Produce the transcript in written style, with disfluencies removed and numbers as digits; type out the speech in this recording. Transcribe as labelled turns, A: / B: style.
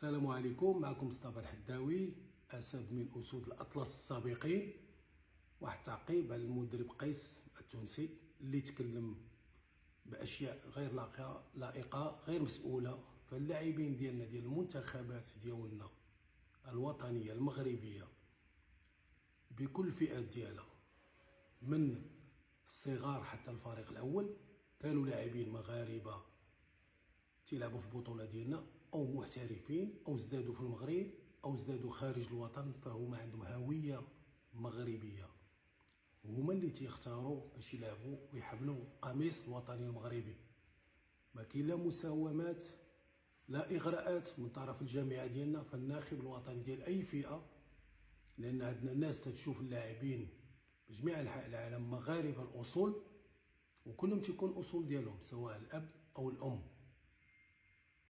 A: السلام عليكم. معكم مصطفى الحداوي، أسد من أسود الأطلس السابقين. واحد التعقيب على المدرب قيس التونسي اللي تكلم بأشياء غير لائقة غير مسؤولة. فاللاعبين ديالنا ديال المنتخبات ديالنا الوطنية المغربية بكل الفئات ديالها من الصغار حتى الفريق الأول كانوا لاعبين مغاربة تيلعبوا في البطولة ديالنا أو محترفين أو ازدادوا في المغرب أو ازدادوا خارج الوطن، فهما عندهم هوية مغربية، هما اللي تيختاروا باش يلعبوا ويحملوا قميص الوطني المغربي. ما كاين لا مساومات لا إغراءات من طرف الجامعة ديالنا فالناخب الوطني ديال أي فئة، لأن عندنا ناس تتشوف اللاعبين بجميع أنحاء العالم مغاربة الأصول وكلهم تيكون أصول ديالهم سواء الأب أو الأم.